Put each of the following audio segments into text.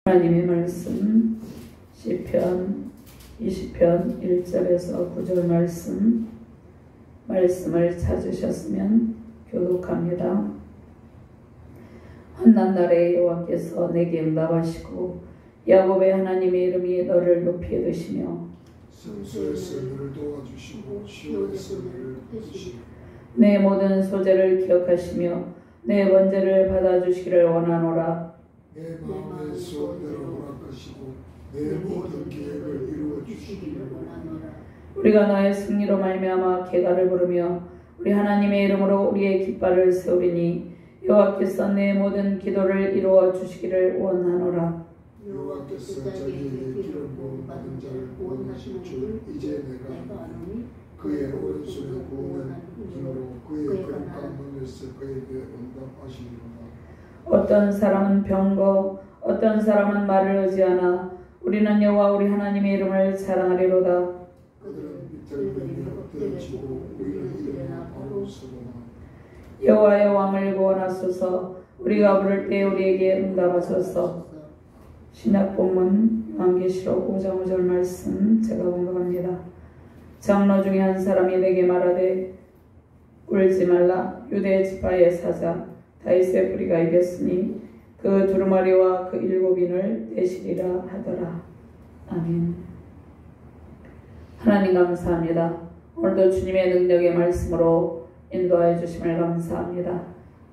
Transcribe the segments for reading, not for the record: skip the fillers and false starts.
하나님의 말씀 시편 20편 1절에서 9절 말씀을 찾으셨으면 교독합니다. 환난 날에 여호와께서 내게 응답하시고 야곱의 하나님의 이름이 너를 높이 드시며 성소에서 너를 도와주시고 시온에서 너를 펴시고 내 모든 소재를 기억하시며 내 번제를 받아주시기를 원하노라. 내 마음의 소원대로 허락하시고 내 모든 계획을 이루어 주시기를 원하노라. 우리가 너의 승리로 말미암아 계가를 부르며 우리 하나님의 이름으로 우리의 깃발을 세우리니 여호와께서 내 모든 기도를 이루어 주시기를 원하노라. 여호와께서 자기에게 기름 부음 받은 자를 구원하실 줄 이제 내가 아노니 그의 오른손에 구원한 힘으로 그의 거룩한 눈에서 그에게 응답하시리로다. 어떤 사람은 병거 어떤 사람은 말을 의지하나 우리는 여호와 우리 하나님의 이름을 자랑하리로다. 그들은 비틀거리며 엎드려지고 우리는 일어나 바로 서로나. 여호와의 왕을 구원하소서. 우리가 부를 때 우리에게 응답하소서. 신약 본문 요한계시록 5장 5절 말씀 제가 공독합니다. 장로 중에 한 사람이 내게 말하되 울지 말라. 유대 지파의 사자 다윗의 뿌리가 이겼으니 그 두루마리와 그 7인을 대시리라 하더라. 아멘. 하나님 감사합니다. 오늘도 주님의 능력의 말씀으로 인도하여 주심을 감사합니다.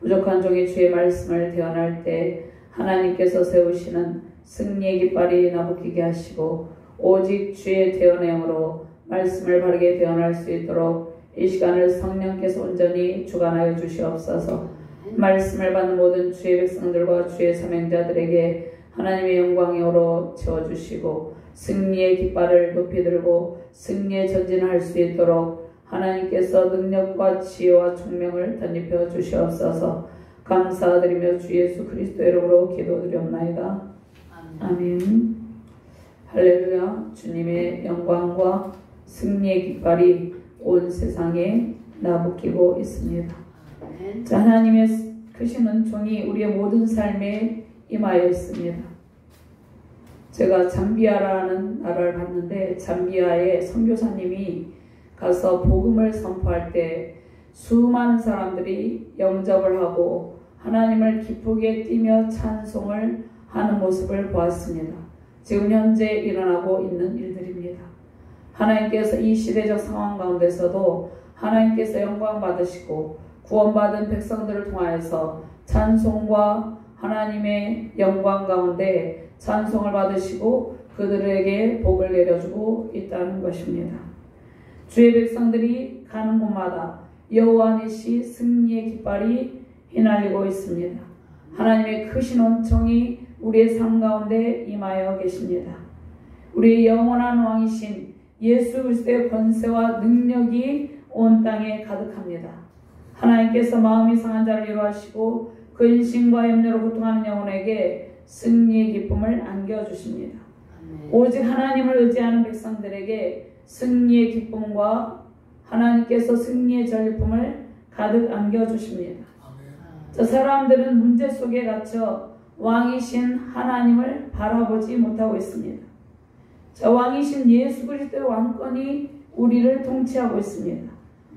부족한 종의 주의 말씀을 대언할 때 하나님께서 세우시는 승리의 깃발이 나부끼게 하시고 오직 주의 대언의 영으로 말씀을 바르게 대언할 수 있도록 이 시간을 성령께서 온전히 주관하여 주시옵소서. 말씀을 받는 모든 주의 백성들과 주의 사명자들에게 하나님의 영광의 오로 채워주시고 승리의 깃발을 높이 들고 승리의 전진을 할 수 있도록 하나님께서 능력과 지혜와 총명을 덧입혀 주시옵소서. 감사드리며 주 예수 그리스도의 이름으로 기도드리옵나이다. 아멘. 할렐루야. 주님의 영광과 승리의 깃발이 온 세상에 나부끼고 있습니다. 자, 하나님의 크신 은총이 우리의 모든 삶에 임하여 있습니다. 제가 잠비아라는 나라를 갔는데 잠비아에 선교사님이 가서 복음을 선포할 때 수많은 사람들이 영접을 하고 하나님을 기쁘게 뛰며 찬송을 하는 모습을 보았습니다. 지금 현재 일어나고 있는 일들입니다. 하나님께서 이 시대적 상황 가운데서도 하나님께서 영광 받으시고 구원받은 백성들을 통하여서 찬송과 하나님의 영광 가운데 찬송을 받으시고 그들에게 복을 내려주고 있다는 것입니다. 주의 백성들이 가는 곳마다 여호와 니시 승리의 깃발이 휘날리고 있습니다. 하나님의 크신 은총이 우리의 삶 가운데 임하여 계십니다. 우리의 영원한 왕이신 예수 그리스도의 권세와 능력이 온 땅에 가득합니다. 하나님께서 마음이 상한 자를 위로하시고 근심과 염려로 고통하는 영혼에게 승리의 기쁨을 안겨주십니다. 오직 하나님을 의지하는 백성들에게 승리의 기쁨과 하나님께서 승리의 전리품을 가득 안겨주십니다. 저 사람들은 문제 속에 갇혀 왕이신 하나님을 바라보지 못하고 있습니다. 저 왕이신 예수 그리스도의 왕권이 우리를 통치하고 있습니다.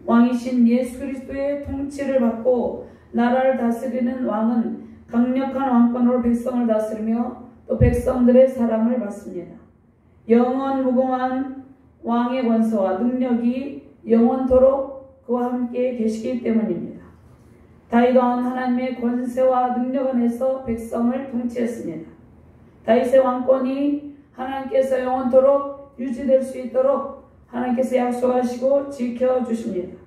왕이신 예수 그리스도의 통치를 받고 나라를 다스리는 왕은 강력한 왕권으로 백성을 다스리며 또 백성들의 사랑을 받습니다. 영원 무궁한 왕의 권세와 능력이 영원토록 그와 함께 계시기 때문입니다. 다윗 왕은 하나님의 권세와 능력 안에서 백성을 통치했습니다. 다윗의 왕권이 하나님께서 영원토록 유지될 수 있도록 하나님께서 약속하시고 지켜주십니다.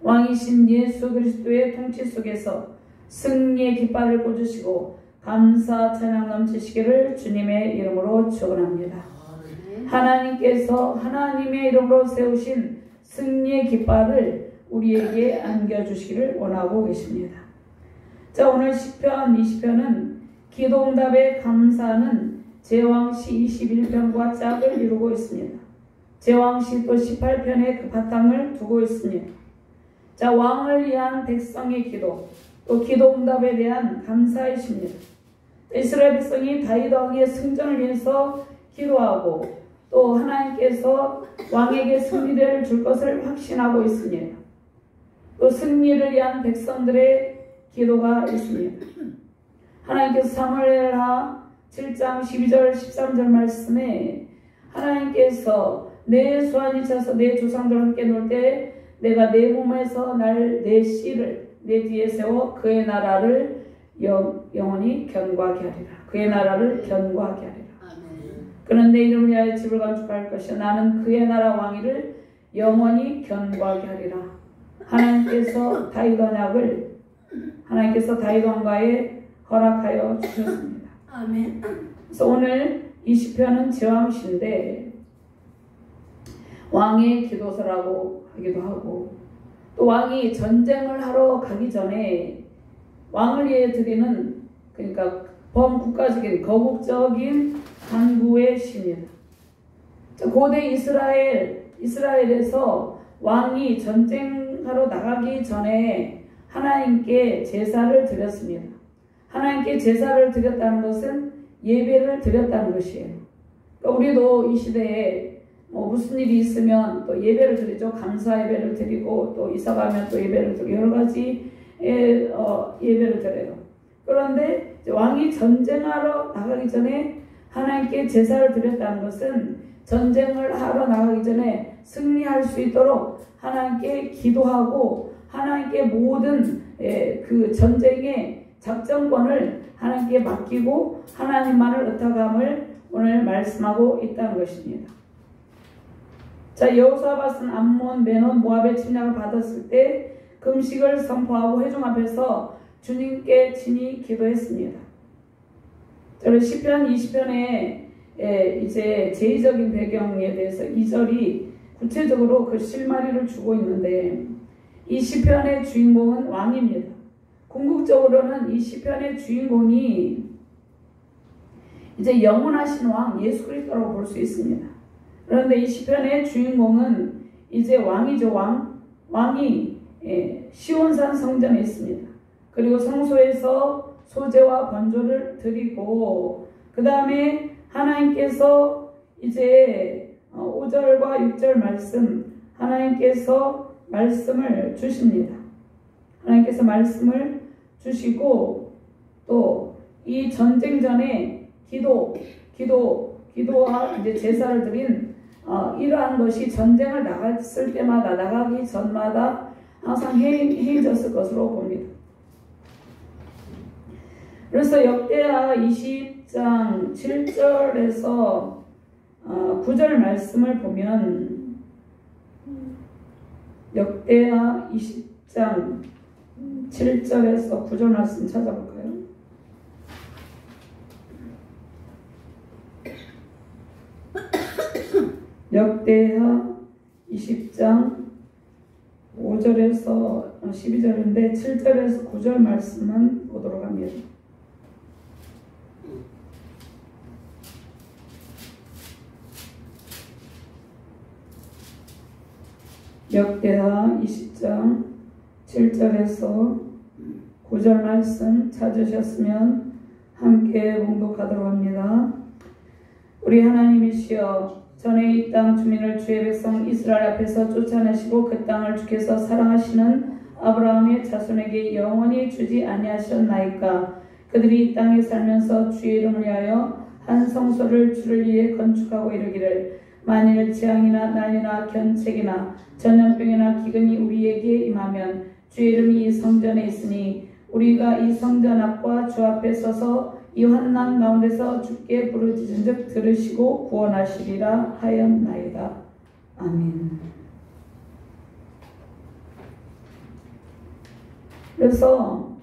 왕이신 예수 그리스도의 통치 속에서 승리의 깃발을 꽂으시고 감사 찬양 넘치시기를 주님의 이름으로 축원합니다. 하나님께서 하나님의 이름으로 세우신 승리의 깃발을 우리에게 안겨주시기를 원하고 계십니다. 자, 오늘 시편 20편은 기도응답에 감사하는 제왕시 21편과 짝을 이루고 있습니다. 제왕시 또 18편에 그 바탕을 두고 있습니다. 자, 왕을 위한 백성의 기도, 또 기도응답에 대한 감사이십니다. 이스라엘 백성이 다윗 왕의 승전을 위해서 기도하고 또 하나님께서 왕에게 승리를 줄 것을 확신하고 있습니다. 또 승리를 위한 백성들의 기도가 있습니다. 하나님께서 사무엘하 7장 12절 13절 말씀에 하나님께서 내 수완이 차서 내 조상들과 함께 놀 때 내가 내 몸에서 내 씨를 내 뒤에 세워 그의 나라를 영원히 견고하게 하리라. 그의 나라를 견고하게 하리라. 그는 내 이름을 위하여 집을 건축할 것이요 나는 그의 나라 왕위를 영원히 견고하게 하리라. 하나님께서 다윗 언약을 하나님께서 다윗 왕가에 허락하여 주셨습니다. 아멘. 그래서 오늘 이 시편은 제왕시인데 왕의 기도서라고 하기도 하고 또 왕이 전쟁을 하러 가기 전에 왕을 위해 드리는 그러니까 범국가적인 거국적인 간구의 시입니다. 고대 이스라엘에서 왕이 전쟁하러 나가기 전에 하나님께 제사를 드렸습니다. 하나님께 제사를 드렸다는 것은 예배를 드렸다는 것이에요. 그러니까 우리도 이 시대에 무슨 일이 있으면 또 예배를 드리죠. 감사 예배를 드리고 또 이사 가면 또 예배를 드리고 여러 가지 예배를 드려요. 그런데 왕이 전쟁하러 나가기 전에 하나님께 제사를 드렸다는 것은 전쟁을 하러 나가기 전에 승리할 수 있도록 하나님께 기도하고 하나님께 모든 그 전쟁의 작전권을 하나님께 맡기고 하나님만을 의탁함을 오늘 말씀하고 있다는 것입니다. 자, 여호사밧은 암몬, 메논, 모압의 침략을 받았을 때 금식을 선포하고 회중 앞에서 주님께 친히 기도했습니다. 저는 시편 20편에 이제 제의적인 배경에 대해서 2절이 구체적으로 그 실마리를 주고 있는데 이 시편의 주인공은 왕입니다. 궁극적으로는 이 시편의 주인공이 이제 영원하신 왕 예수 그리스도라고 볼 수 있습니다. 그런데 이 시편의 주인공은 이제 왕이죠. 왕이 시온산 성전에 있습니다. 그리고 성소에서 소제와 번제를 드리고 그 다음에 하나님께서 이제 5절과 6절 말씀 하나님께서 말씀을 주십니다. 하나님께서 말씀을 주시고 또 이 전쟁 전에 기도와 이제 제사를 드린 이러한 것이 전쟁을 나갔을 때마다 나가기 전마다 항상 해졌을 것으로 봅니다. 그래서 역대하 20장 7절에서 9절 말씀을 보면 역대하 20장 7절에서 9절 말씀 찾아볼까요? 역대하 20장 5절에서 12절인데 7절에서 9절 말씀만 보도록 합니다. 역대하 20장 7절에서 9절 말씀 찾으셨으면 함께 봉독하도록 합니다. 우리 하나님이시여 전에 이 땅 주민을 주의 백성 이스라엘 앞에서 쫓아내시고 그 땅을 주께서 사랑하시는 아브라함의 자손에게 영원히 주지 아니하셨나이까. 그들이 이 땅에 살면서 주의 이름을 위하여 한 성소를 주를 위해 건축하고 이르기를 만일 재앙이나 난리나 견책이나 전염병이나 기근이 우리에게 임하면 주의 이름이 이 성전에 있으니 우리가 이 성전 앞과 주 앞에 서서 이 환난 가운데서 주께 부르짖은즉 들으시고 구원하시리라 하였나이다. 아멘. 그래서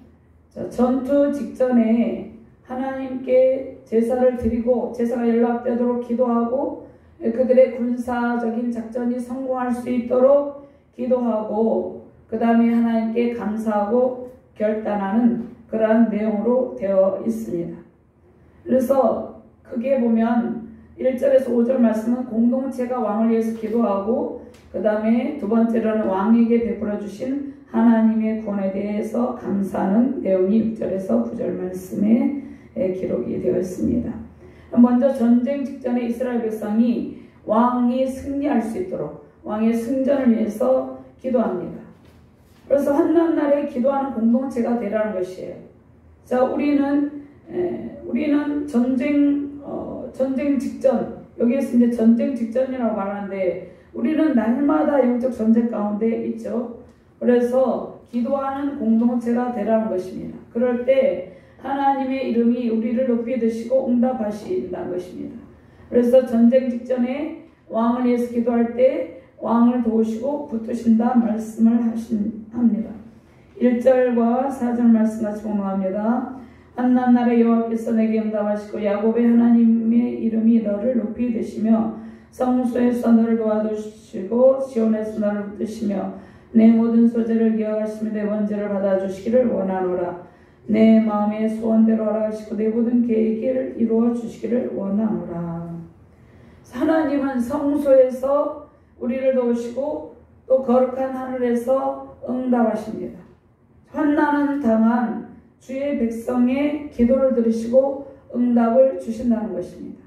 전투 직전에 하나님께 제사를 드리고 제사가 연락되도록 기도하고 그들의 군사적인 작전이 성공할 수 있도록 기도하고 그 다음에 하나님께 감사하고 결단하는 그러한 내용으로 되어 있습니다. 그래서 크게 보면 1절에서 5절 말씀은 공동체가 왕을 위해서 기도하고 그 다음에 두 번째로는 왕에게 베풀어 주신 하나님의 구원에 대해서 감사하는 내용이 6절에서 9절 말씀에 기록이 되어 있습니다. 먼저 전쟁 직전에 이스라엘 백성이 왕이 승리할 수 있도록 왕의 승전을 위해서 기도합니다. 그래서 환난 날에 기도하는 공동체가 되라는 것이에요. 자, 우리는 전쟁 직전, 여기에서 이제 전쟁 직전이라고 말하는데 우리는 날마다 영적 전쟁 가운데 있죠. 그래서 기도하는 공동체가 되라는 것입니다. 그럴 때 하나님의 이름이 우리를 높이 드시고 응답하신다는 것입니다. 그래서 전쟁 직전에 왕을 위해서 기도할 때 왕을 도우시고 붙드신다 말씀을 합니다. 1절과 4절 말씀 같이 공부합니다. 환난 날에 여호와께서 내게 응답하시고 야곱의 하나님의 이름이 너를 높이 드시며 성소에서 너를 도와주시고 시온에서 너를 붙드시며 내 모든 소재를 기억하시며 내 번제를 받아주시기를 원하노라. 내 마음의 소원대로 허락하시고 내 모든 계획을 이루어 주시기를 원하노라. 하나님은 성소에서 우리를 도우시고 또 거룩한 하늘에서 응답하십니다. 환난은 당한 주의 백성의 기도를 들으시고 응답을 주신다는 것입니다.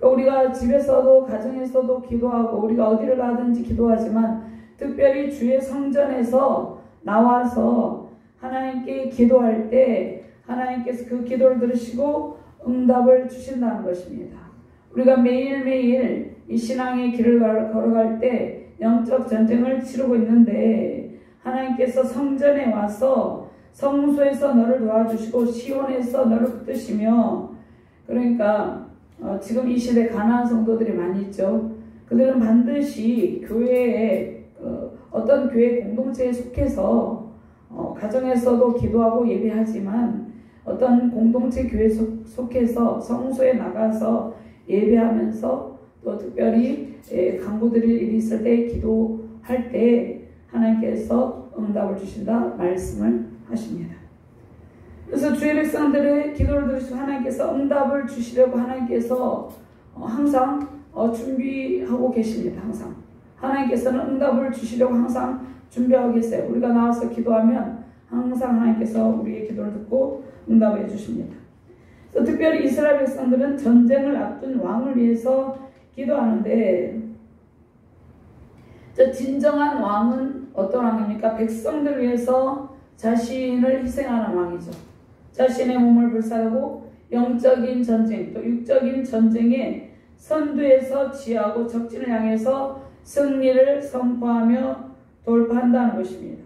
우리가 집에서도 가정에서도 기도하고 우리가 어디를 가든지 기도하지만 특별히 주의 성전에서 나와서 하나님께 기도할 때 하나님께서 그 기도를 들으시고 응답을 주신다는 것입니다. 우리가 매일매일 이 신앙의 길을 걸어갈 때 영적 전쟁을 치르고 있는데 하나님께서 성전에 와서 성소에서 너를 도와주시고 시온에서 너를 붙드시며, 그러니까 지금 이 시대 가난한 성도들이 많이 있죠. 그들은 반드시 교회에 어떤 교회 공동체에 속해서 가정에서도 기도하고 예배하지만 어떤 공동체 교회에 속해서 성소에 나가서 예배하면서 또 특별히 간구드릴 일이 있을 때 기도할 때 하나님께서 응답을 주신다 말씀을 하십니다. 그래서 주의 백성들의 기도를 들으시고 하나님께서 응답을 주시려고 하나님께서 항상 준비하고 계십니다. 항상 하나님께서는 응답을 주시려고 항상 준비하고 계세요. 우리가 나와서 기도하면 항상 하나님께서 우리의 기도를 듣고 응답해 주십니다. 그래서 특별히 이스라엘 백성들은 전쟁을 앞둔 왕을 위해서 기도하는데, 진정한 왕은 어떤 왕입니까? 백성들을 위해서 자신을 희생하는 왕이죠. 자신의 몸을 불사르고 영적인 전쟁 또 육적인 전쟁에 선두에서 지하고 적진을 향해서 승리를 선포하며 돌파한다는 것입니다.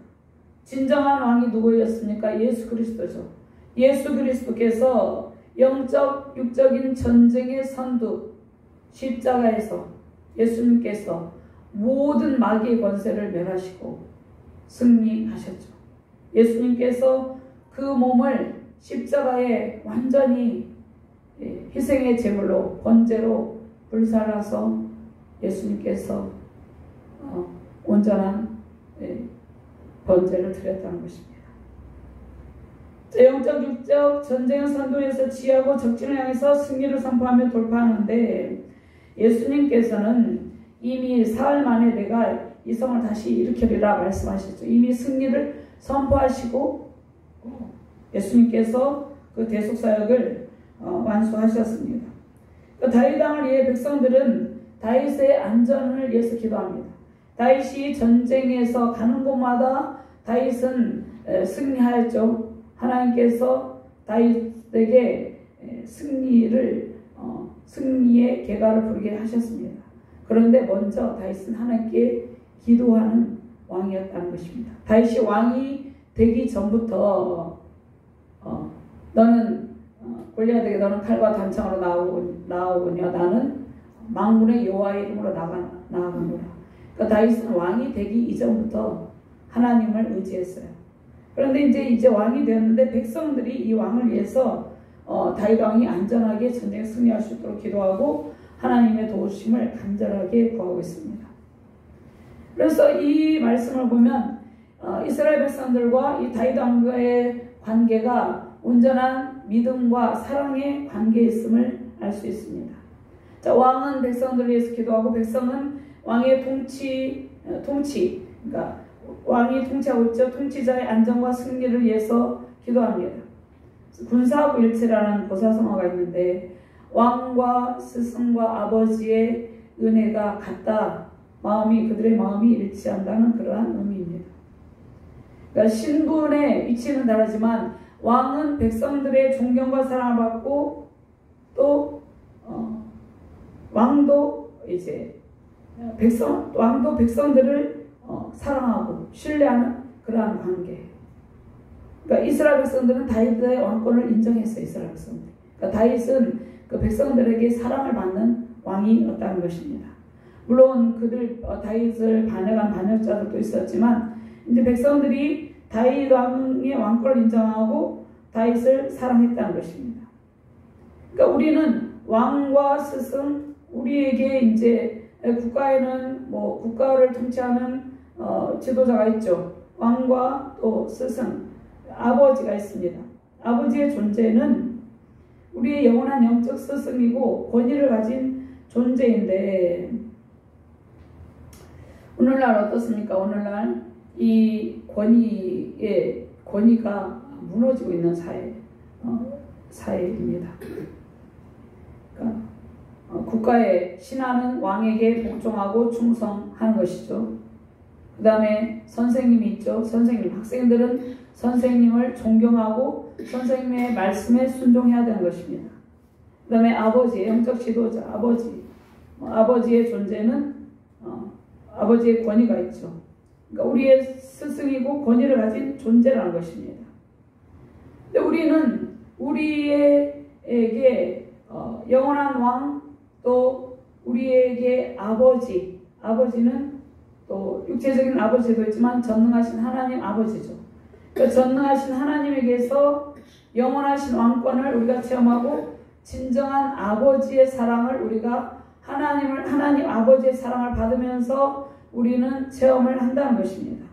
진정한 왕이 누구였습니까? 예수 그리스도죠. 예수 그리스도께서 영적 육적인 전쟁의 선두 십자가에서 예수님께서 모든 마귀의 권세를 멸하시고 승리하셨죠. 예수님께서 그 몸을 십자가에 완전히 희생의 제물로 번제로 불살라서 예수님께서 온전한 번제를 드렸다는 것입니다. 영적 육적 전쟁의 선두에서 지하고 적진을 향해서 승리를 선포하며 돌파하는데, 예수님께서는 이미 사흘 만에 내가 이 성을 다시 일으키리라 말씀하셨죠. 이미 승리를 선포하시고 예수님께서 그 대속사역을 완수하셨습니다. 다윗 왕을 위해 백성들은 다윗의 안전을 위해서 기도합니다. 다윗이 전쟁에서 가는 곳마다 다윗은 승리하였죠. 하나님께서 다윗에게 승리의 계가를 부르게 하셨습니다. 그런데 먼저 다윗은 하나님께 기도하는 왕이었다는 것입니다. 다윗이 왕이 되기 전부터 너는 골리앗에게 너는 칼과 단창으로 나오거니와 나는 만군의 여호와의 이름으로 나아가노라. 그러니까 다윗은 왕이 되기 이전부터 하나님을 의지했어요. 그런데 이제 왕이 되었는데 백성들이 이 왕을 위해서 다윗 왕이 안전하게 전쟁에 승리할 수 있도록 기도하고 하나님의 도우심을 간절하게 구하고 있습니다. 그래서 이 말씀을 보면 이스라엘 백성들과 이 다윗 왕과의 관계가 온전한 믿음과 사랑의 관계였음을 알 수 있습니다. 자, 왕은 백성들을 위해서 기도하고 백성은 왕의 그러니까 왕이 통치하고 있죠. 통치자의 안전과 승리를 위해서 기도합니다. 군사하고 일체라는 보사성어가 있는데 왕과 스승과 아버지의 은혜가 같다. 그들의 마음이 일치한다는 그러한 의미입니다. 그러니까 신분의 위치는 다르지만 왕은 백성들의 존경과 사랑을 받고 또 왕도 백성들을 사랑하고 신뢰하는 그러한 관계. 그러니까 이스라엘 백성들은 다윗의 왕권을 인정했어요. 이스라엘 백성들. 그러니까 다윗은 그 백성들에게 사랑을 받는 왕이었다는 것입니다. 물론 다윗을 반역한 반역자들도 있었지만 이제 백성들이 다윗 왕의 왕권을 인정하고 다윗을 사랑했다는 것입니다. 그러니까 우리는 왕과 스승, 우리에게 이제 국가에는 국가를 통치하는 지도자가 있죠. 왕과 또 스승, 아버지가 있습니다. 아버지의 존재는 우리의 영원한 영적 스승이고 권위를 가진 존재인데 오늘날 어떻습니까? 오늘날 이 권위가 무너지고 있는 사회입니다. 그러니까 국가의 신하는 왕에게 복종하고 충성하는 것이죠. 그 다음에 선생님이 있죠. 학생들은 선생님을 존경하고 선생님의 말씀에 순종해야 되는 것입니다. 그 다음에 아버지, 영적 지도자, 아버지의 존재는 아버지의 권위가 있죠. 그러니까 우리의 스승이고 권위를 가진 존재라는 것입니다. 근데 우리는 우리에게 영원한 왕, 또 우리에게 아버지는 또 육체적인 아버지도 있지만 전능하신 하나님 아버지죠. 그 전능하신 하나님에게서 영원하신 왕권을 우리가 체험하고 진정한 아버지의 사랑을 우리가 하나님 아버지의 사랑을 받으면서 우리는 체험을 한다는 것입니다.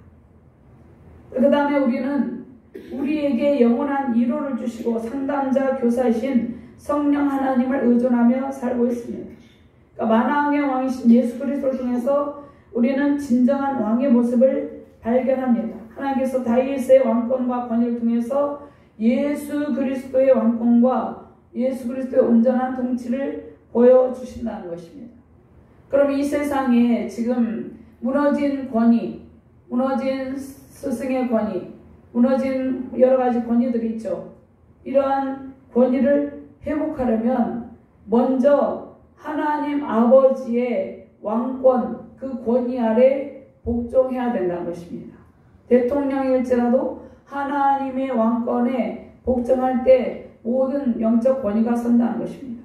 그 다음에 우리는 우리에게 영원한 위로를 주시고 상담자 교사이신 성령 하나님을 의존하며 살고 있습니다. 그러니까 만왕의 왕이신 예수 그리스도를 통해서 우리는 진정한 왕의 모습을 발견합니다. 하나님께서 다윗의 왕권과 권위를 통해서 예수 그리스도의 왕권과 예수 그리스도의 온전한 통치를 보여주신다는 것입니다. 그럼 이 세상에 지금 무너진 권위, 무너진 스승의 권위, 무너진 여러 가지 권위들이 있죠. 이러한 권위를 회복하려면 먼저 하나님 아버지의 왕권, 그 권위 아래 복종해야 된다는 것입니다. 대통령일지라도 하나님의 왕권에 복종할 때 모든 영적 권위가 선다는 것입니다.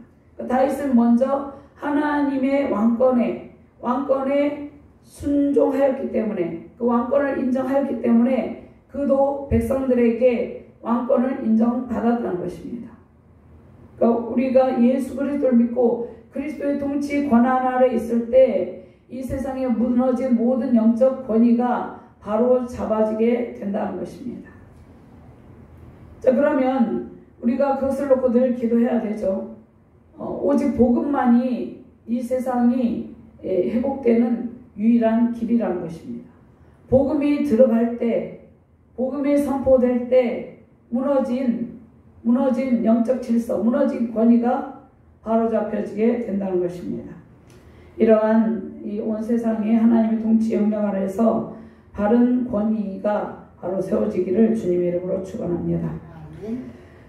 다윗은 먼저 하나님의 왕권에 순종하였기 때문에, 그 왕권을 인정하였기 때문에 그도 백성들에게 왕권을 인정받았다는 것입니다. 그러니까 우리가 예수 그리스도를 믿고 그리스도의 통치 권한 아래 있을 때 이 세상에 무너진 모든 영적 권위가 바로 잡아지게 된다는 것입니다. 자, 그러면 우리가 그것을 놓고 늘 기도해야 되죠. 오직 복음만이 이 세상이 회복되는 유일한 길이라는 것입니다. 복음이 들어갈 때, 복음이 선포될 때 무너진 영적 질서, 무너진 권위가 바로잡혀지게 된다는 것입니다. 이러한 이 온 세상에 하나님의 통치 영역 아래에서 바른 권위가 바로 세워지기를 주님의 이름으로 축원합니다.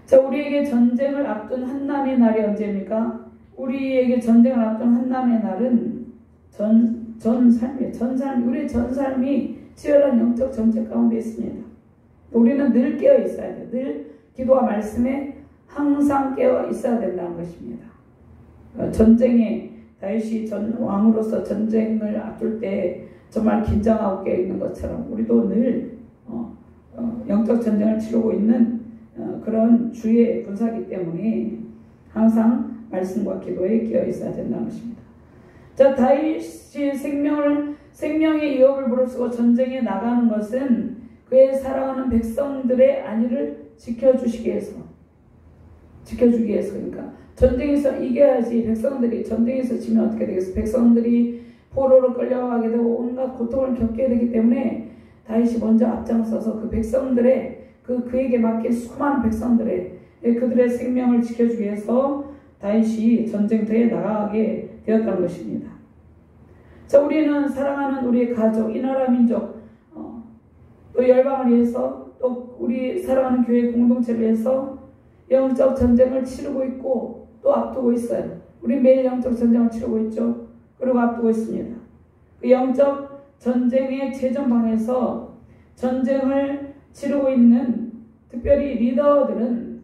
자, 우리에게 전쟁을 앞둔 한남의 날이 언제입니까? 우리에게 전쟁을 앞둔 한남의 날은 우리의 전 삶이 치열한 영적 전쟁 가운데 있습니다. 우리는 늘 깨어 있어야 돼요. 늘 기도와 말씀에 항상 깨어 있어야 된다는 것입니다. 전쟁에 다윗이 왕으로서 전쟁을 앞둘 때 정말 긴장하고 깨어 있는 것처럼 우리도 늘 영적 전쟁을 치르고 있는 그런 주의 군사이기 때문에 항상 말씀과 기도에 깨어 있어야 된다는 것입니다. 자, 다윗이 생명의 위협을 무릅쓰고 전쟁에 나가는 것은 그의 사랑하는 백성들의 안위를 지켜주기 위해서, 그러니까 전쟁에서 이겨야지. 백성들이 전쟁에서 지면 어떻게 되겠어? 백성들이 포로로 끌려가게 되고 온갖 고통을 겪게 되기 때문에 다윗이 먼저 앞장서서 그 백성들의 그에게 맡긴 수많은 백성들의 그들의 생명을 지켜주기 위해서 다윗이 전쟁터에 나가게 되었다는 것입니다. 자, 우리는 사랑하는 우리의 가족, 이 나라 민족, 또 열방을 위해서, 또 우리 사랑하는 교회 공동체를 위해서 영적 전쟁을 치르고 있고 또 앞두고 있어요. 우리 매일 영적 전쟁을 치르고 있죠. 그리고 앞두고 있습니다. 그 영적 전쟁의 최전방에서 전쟁을 치르고 있는 특별히 리더들은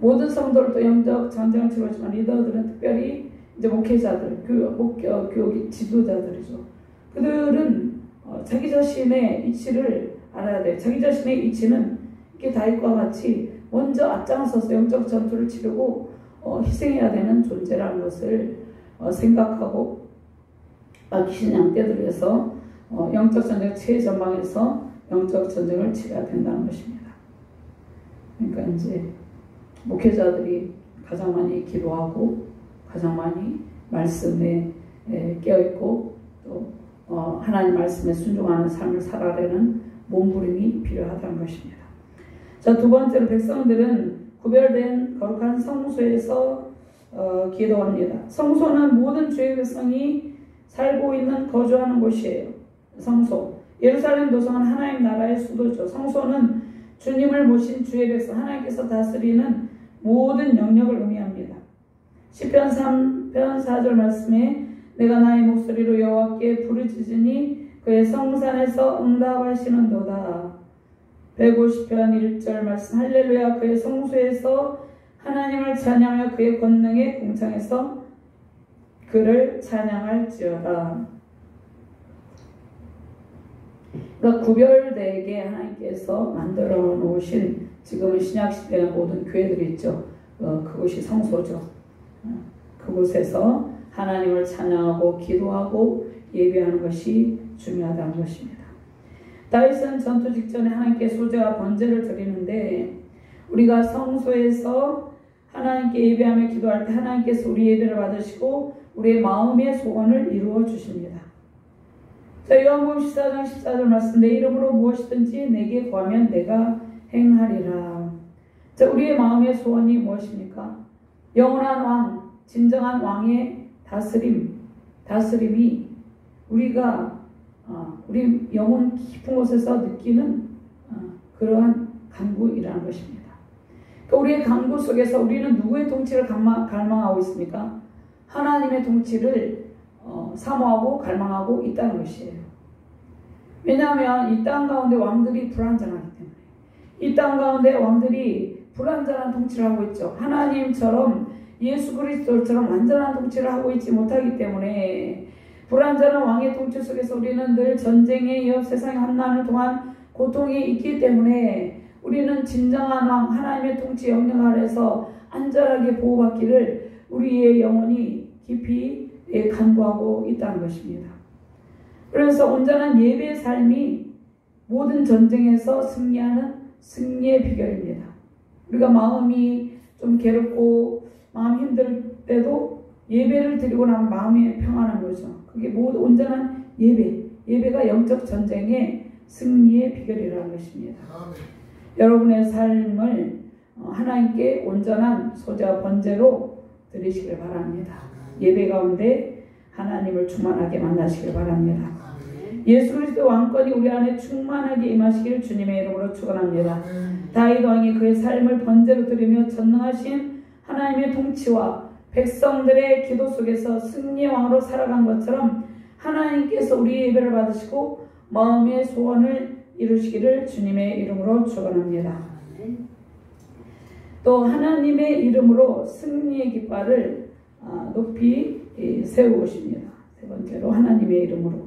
모든 성도들도 영적 전쟁을 치르고 있지만 리더들은 특별히 이제 목회자들, 교육 지도자들이죠. 그들은 자기 자신의 이치를 알아야 돼요. 자기 자신의 이치는 이렇게 다윗과 같이 먼저 앞장서서 영적 전투를 치르고 희생해야 되는 존재라는 것을 생각하고 귀신 양떼들을 위해서 영적 전쟁 최전방에서 영적 전쟁을 치러야 된다는 것입니다. 그러니까 이제 목회자들이 가장 많이 기도하고 가장 많이 말씀에 깨어있고 또 하나님 말씀에 순종하는 삶을 살아내는 몸부림이 필요하다는 것입니다. 자, 두 번째로 백성들은 구별된 거룩한 성소에서 기도합니다. 성소는 모든 주의 백성이 살고 있는 거주하는 곳이에요. 성소. 예루살렘 도성은 하나님 나라의 수도죠. 성소는 주님을 모신 주의 백성, 하나님께서 다스리는 모든 영역을 의미합니다. 시편 3편 4절 말씀에 내가 나의 목소리로 여호와께 부르짖으니 그의 성산에서 응답하시는도다. 150편 1절 말씀 할렐루야 그의 성소에서 하나님을 찬양하며 그의 권능의 궁창에서 그를 찬양할지어다. 그러니까 구별되게 하나님께서 만들어 놓으신 지금은 신약시대의 모든 교회들이 있죠. 그곳이 성소죠. 그곳에서 하나님을 찬양하고 기도하고 예배하는 것이 중요하다는 것입니다. 다윗은 전투 직전에 하나님께 소제와 번제를 드리는데 우리가 성소에서 하나님께 예배하며 기도할 때 하나님께서 우리 예배를 받으시고 우리의 마음의 소원을 이루어 주십니다. 자, 요한복음 14장 14절 말씀 내 이름으로 무엇이든지 내게 구하면 내가 행하리라. 자, 우리의 마음의 소원이 무엇입니까? 영원한 왕, 진정한 왕의 다스림이 우리가 우리 영혼 깊은 곳에서 느끼는 그러한 간구이라는 것입니다. 그러니까 우리의 간구 속에서 우리는 누구의 통치를 갈망하고 있습니까? 하나님의 통치를 사모하고 갈망하고 있다는 것이에요. 왜냐하면 이 땅 가운데 왕들이 불완전하기 때문에 이 땅 가운데 왕들이 불완전한 통치를 하고 있죠. 하나님처럼 예수 그리스도처럼 완전한 통치를 하고 있지 못하기 때문에 불완전한 왕의 통치 속에서 우리는 늘 전쟁의 위협, 세상의 환난을 통한 고통이 있기 때문에 우리는 진정한 왕 하나님의 통치 영역 아래서 안전하게 보호받기를 우리의 영혼이 깊이 간구하고 있다는 것입니다. 그래서 온전한 예배의 삶이 모든 전쟁에서 승리하는 승리의 비결입니다. 우리가 마음이 좀 괴롭고 마음 힘들 때도 예배를 드리고 나면 마음이 평안한 거죠. 그게 모두 온전한 예배가 영적 전쟁의 승리의 비결이라는 것입니다. 여러분의 삶을 하나님께 온전한 소제와 번제로 드리시길 바랍니다. 예배 가운데 하나님을 충만하게 만나시길 바랍니다. 예수 그리스도 왕권이 우리 안에 충만하게 임하시길 주님의 이름으로 축원합니다. 다윗 왕이 그의 삶을 번제로 드리며 전능하신 하나님의 통치와 백성들의 기도 속에서 승리의 왕으로 살아간 것처럼 하나님께서 우리의 예배를 받으시고 마음의 소원을 이루시기를 주님의 이름으로 축원합니다. 또 하나님의 이름으로 승리의 깃발을 높이 세우고 있습니다. 세 번째로 하나님의 이름으로,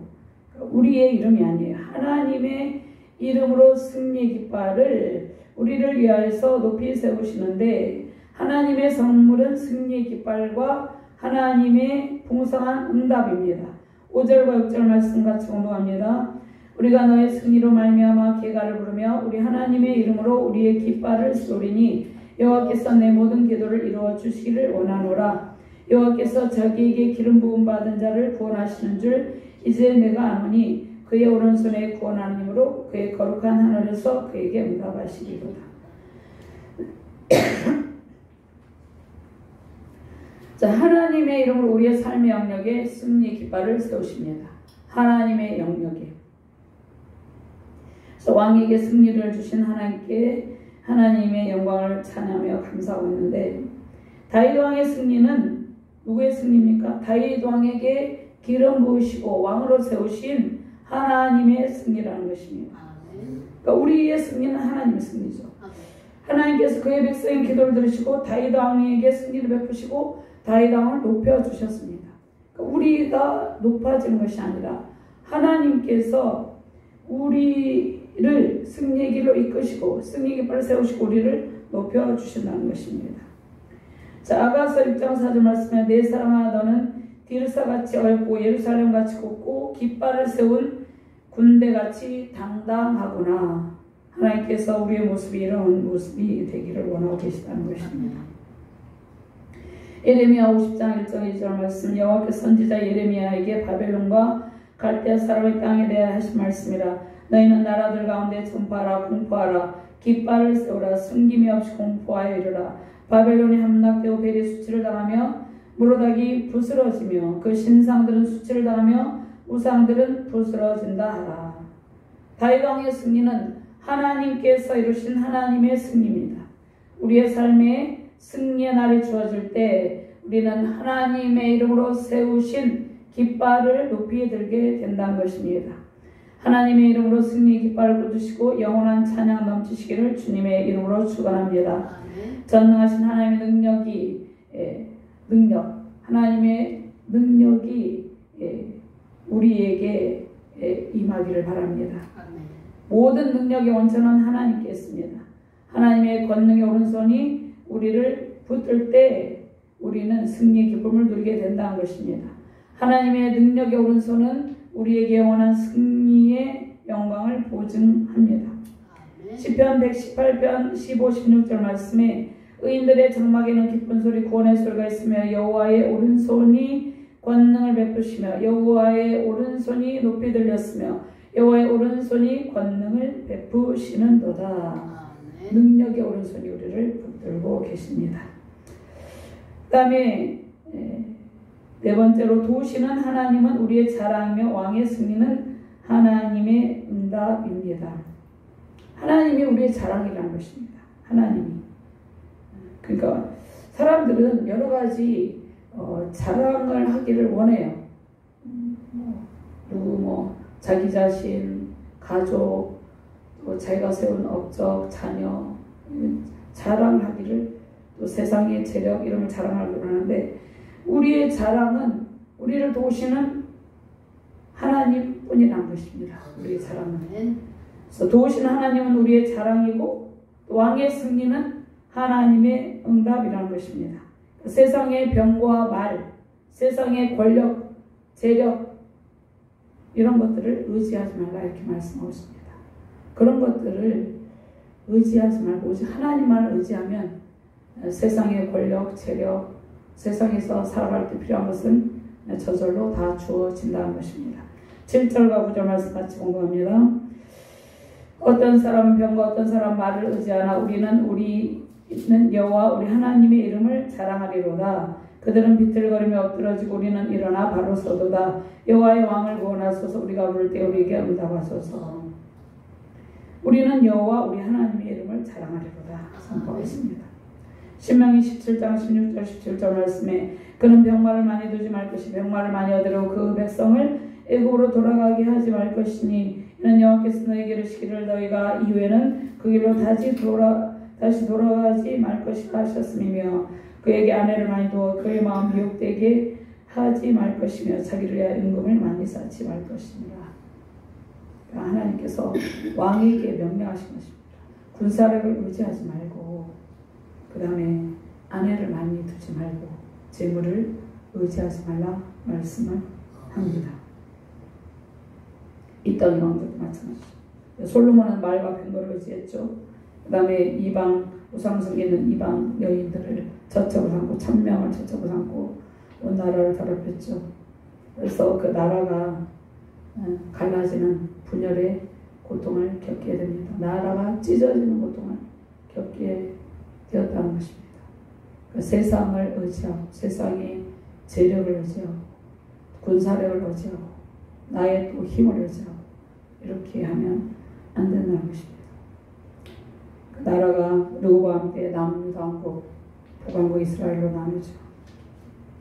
우리의 이름이 아니에요. 하나님의 이름으로 승리의 깃발을 우리를 위하여서 높이 세우시는데 하나님의 선물은 승리의 깃발과 하나님의 풍성한 응답입니다. 5절과 6절 말씀 같이 공동합니다. 우리가 너의 승리로 말미암아 계가를 부르며 우리 하나님의 이름으로 우리의 깃발을 쏘리니 여호와께서 내 모든 기도를 이루어 주시기를 원하노라. 여호와께서 자기에게 기름 부음 받은 자를 구원하시는 줄 이제 내가 아노니 그의 오른손에 구원하는 힘으로 그의 거룩한 하늘에서 그에게 응답하시리로다. 자, 하나님의 이름으로 우리의 삶의 영역에 승리의 깃발을 세우십니다. 하나님의 영역에. 그래서 왕에게 승리를 주신 하나님께 하나님의 영광을 찬양하며 감사하고 있는데, 다윗 왕의 승리는 누구의 승리입니까? 다윗 왕에게 기름 부으시고 왕으로 세우신 하나님의 승리라는 것입니다. 그러니까 우리의 승리는 하나님의 승리죠. 하나님께서 그의 백성의 기도를 들으시고 다윗 왕에게 승리를 베푸시고 다윗 왕을 높여주셨습니다. 그러니까 우리가 높아지는 것이 아니라 하나님께서 우리를 승리의 길로 이끄시고 승리의 깃발을 세우시고 우리를 높여주신다는 것입니다. 자, 아가서 6장 4절 말씀에 내 사랑아 너는 디르사같이 얽고 예루살렘같이 곱고 깃발을 세운 군대같이 당당하구나. 하나님께서 우리의 모습이 이런 모습이 되기를 원하고 계시다는 것입니다. 예레미야 50장 1절 2절 말씀, 여호와께서 선지자 예레미야에게 바벨론과 갈대아 사람의 땅에 대하여 하신 말씀이라. 너희는 나라들 가운데 전파하라, 공포하라, 깃발을 세우라, 숨김이 없이 공포하여 이르라. 바벨론이 함락되고 벨이 수치를 당하며 무로닥이 부스러지며 그 신상들은 수치를 당하며 우상들은 부스러진다 하라. 다윗 왕의 승리는 하나님께서 이루신 하나님의 승리입니다. 우리의 삶에 승리의 날이 주어질 때 우리는 하나님의 이름으로 세우신 깃발을 높이 들게 된다는 것입니다. 하나님의 이름으로 승리의 깃발을 꽂으시고 영원한 찬양 넘치시기를 주님의 이름으로 축원합니다. 전능하신 하나님의 하나님의 능력이 우리에게 임하기를 바랍니다. 모든 능력의 원천은 하나님께 있습니다. 하나님의 권능의 오른손이 우리를 붙들 때 우리는 승리의 기쁨을 누리게 된다는 것입니다. 하나님의 능력의 오른손은 우리에게 영원한 승리의 영광을 보증합니다. 시편 118편 15, 16절 말씀에 의인들의 장막에는 기쁜 소리 구원의 소리가 있으며 여호와의 오른손이 권능을 베푸시며 여호와의 오른손이 높이 들렸으며 여호와의 오른손이 권능을 베푸시는도다. 능력의 오른손이 우리를 붙들고 계십니다. 그 다음에 네 번째로 도우시는 하나님은 우리의 자랑이며 왕의 승리는 하나님의 응답입니다. 하나님이 우리의 자랑이라는 것입니다. 하나님이. 그러니까 사람들은 여러 가지 자랑을 하기를 원해요. 누구 자기 자신, 가족, 또 자기가 세운 업적, 자녀 자랑하기를, 또 세상의 재력 이런 걸 자랑하기를 하는데 우리의 자랑은 우리를 도우시는 하나님뿐이라는 것입니다. 우리의 자랑은. 그래서 도우시는 하나님은 우리의 자랑이고 왕의 승리는 하나님의 응답이라는 것입니다. 세상의 병과 말, 세상의 권력, 재력 이런 것들을 의지하지 말라 이렇게 말씀하고 있습니다. 그런 것들을 의지하지 말고 오직 하나님만을 의지하면 세상의 권력, 재력, 세상에서 살아갈 때 필요한 것은 저절로 다 주어진다는 것입니다. 7절과 9절 말씀 같이 공부합니다. 어떤 사람은 병과 어떤 사람은 말을 의지하나 우리는 여호와 우리 하나님의 이름을 자랑하리로다. 그들은 비틀거리며 엎드러지고 우리는 일어나 바로 서도다. 여호와의 왕을 구원하소서. 우리가 부를 때 우리에게 응답하소서. 우리는 여호와 우리 하나님의 이름을 자랑하리로다 선포했습니다. 신명기 17장 16절 17절 말씀에 그는 병마를 많이 두지 말 것이 병마를 많이 얻으려고 그 백성을 애굽으로 돌아가게 하지 말 것이니 이는 여호와께서 너에게 이르시기를 너희가 이후에는 그 길로 다시 돌아가지 말 것이라 하셨음이며 그에게 아내를 많이 두어 그의 마음 미혹되게 하지 말 것이며 자기를 위하여 은금을 많이 쌓지 말 것이니라. 그러니까 하나님께서 왕에게 명령하신 것입니다. 군사력을 의지하지 말고 그 다음에 아내를 많이 두지 말고 재물을 의지하지 말라 말씀을 합니다. 이 땅의 왕들도 마찬가지죠. 솔로몬은 말과 뱀거를 의지했죠. 그 다음에 이방 우상 섬기는 이방 여인들을 젖혀고 삼고 천명을 젖혀고 삼고 온 나라를 더럽혔죠. 그래서 그 나라가 갈라지는 분열의 고통을 겪게 됩니다. 나라가 찢어지는 고통을 겪게 되었다는 것입니다. 그 세상을 의지하고 세상의 재력을 의지하고 군사력을 의지하고 나의 또 힘을 의지하고 이렇게 하면 안 된다는 것입니다. 그 나라가 누구와 함께 남유다왕국 북왕국 이스라엘로 나누죠.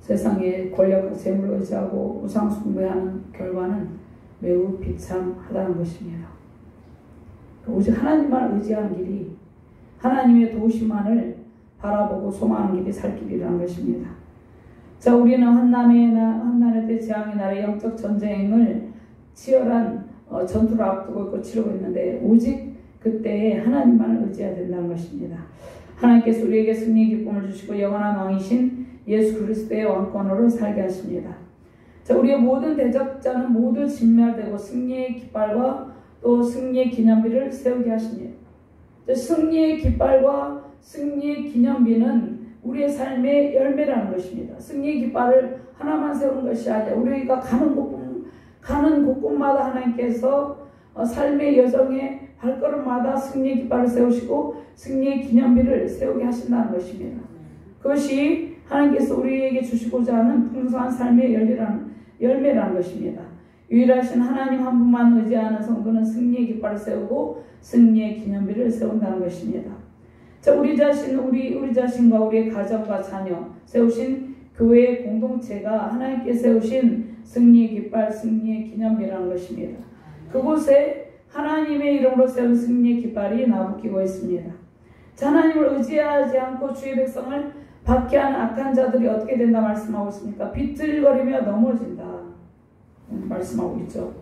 세상의 권력과 재물을 의지하고 우상 숭배하는 결과는 매우 비참하다는 것입니다. 오직 하나님만 의지하는 길이 하나님의 도우심만을 바라보고 소망하는 길이 살 길이라는 것입니다. 자, 우리는 환난의 때 재앙의 날의 영적 전쟁을 치열한 전투를 앞두고 있고 치르고 있는데 오직 그때에 하나님만을 의지해야 된다는 것입니다. 하나님께서 우리에게 승리의 기쁨을 주시고 영원한 왕이신 예수 그리스도의 왕권으로 살게 하십니다. 자, 우리의 모든 대적자는 모두 진멸되고 승리의 깃발과 또 승리의 기념비를 세우게 하십니다. 승리의 깃발과 승리의 기념비는 우리의 삶의 열매라는 것입니다. 승리의 깃발을 하나만 세우는 것이 아니라 우리가 가는 곳곳마다 하나님께서 삶의 여정의 발걸음마다 승리의 깃발을 세우시고 승리의 기념비를 세우게 하신다는 것입니다. 그것이 하나님께서 우리에게 주시고자 하는 풍성한 삶의 열매라는 것입니다. 유일하신 하나님 한 분만 의지하는 성도는 승리의 깃발을 세우고 승리의 기념비를 세운다는 것입니다. 자, 우리 자신과 우리의 가정과 자녀 세우신 교회의 공동체가 하나님께 세우신 승리의 깃발, 승리의 기념비라는 것입니다. 그곳에 하나님의 이름으로 세운 승리의 깃발이 나부끼고 있습니다. 자, 하나님을 의지하지 않고 주의 백성을 박해하는 악한 자들이 어떻게 된다 말씀하고 있습니까? 비틀거리며 넘어진다 말씀하고 있죠.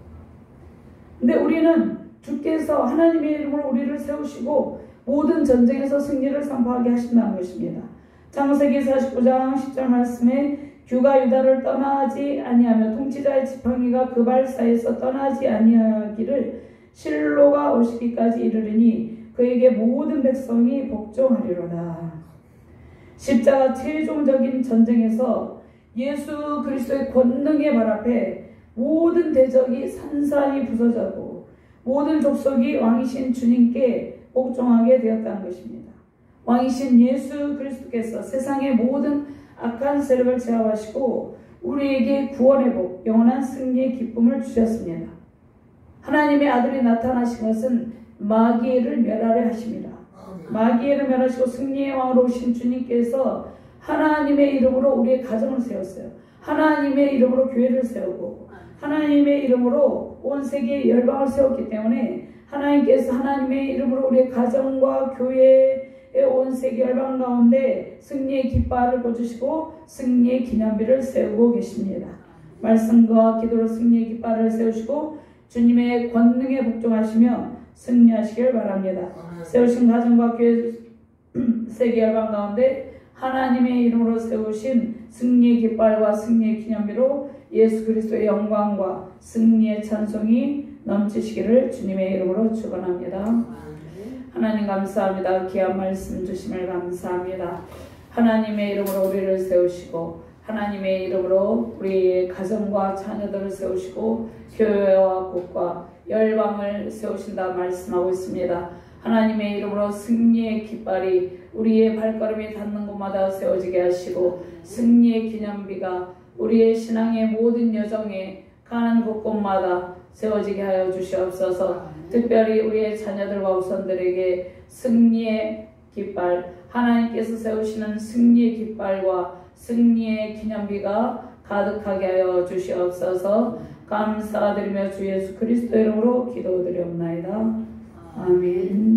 근데 우리는 주께서 하나님의 이름으로 우리를 세우시고 모든 전쟁에서 승리를 선포하게 하신다는 것입니다. 창세기 49장 10절 말씀에 규가 유다를 떠나지 아니하며 통치자의 지팡이가 그 발 사이에서 떠나지 아니하기를 실로가 오시기까지 이르리니 그에게 모든 백성이 복종하리로다. 십자가 최종적인 전쟁에서 예수 그리스도의 권능의 발 앞에 모든 대적이 산산이 부서졌고 모든 족속이 왕이신 주님께 복종하게 되었다는 것입니다. 왕이신 예수 그리스도께서 세상의 모든 악한 세력을 제압하시고 우리에게 구원의 복, 영원한 승리의 기쁨을 주셨습니다. 하나님의 아들이 나타나신 것은 마귀를 멸하려 하십니다. 마귀를 멸하시고 승리의 왕으로 오신 주님께서 하나님의 이름으로 우리의 가정을 세웠어요. 하나님의 이름으로 교회를 세우고 하나님의 이름으로 온 세계의 열방을 세웠기 때문에 하나님께서 하나님의 이름으로 우리의 가정과 교회의 온 세계 열방 가운데 승리의 깃발을 꽂으시고 승리의 기념비를 세우고 계십니다. 말씀과 기도로 승리의 깃발을 세우시고 주님의 권능에 복종하시며 승리하시길 바랍니다. 세우신 가정과 교회 세계 열방 가운데 하나님의 이름으로 세우신 승리의 깃발과 승리의 기념비로 예수 그리스도의 영광과 승리의 찬송이 넘치시기를 주님의 이름으로 축원합니다. 하나님 감사합니다. 귀한 말씀 주심을 감사합니다. 하나님의 이름으로 우리를 세우시고 하나님의 이름으로 우리의 가정과 자녀들을 세우시고 교회와 국가 열방을 세우신다 말씀하고 있습니다. 하나님의 이름으로 승리의 깃발이 우리의 발걸음이 닿는 곳마다 세워지게 하시고 승리의 기념비가 우리의 신앙의 모든 여정에 가는 곳곳마다 세워지게 하여 주시옵소서. 특별히 우리의 자녀들과 후손들에게 승리의 깃발, 하나님께서 세우시는 승리의 깃발과 승리의 기념비가 가득하게 하여 주시옵소서. 감사드리며 주 예수 그리스도 이름으로 기도드리옵나이다. 아멘.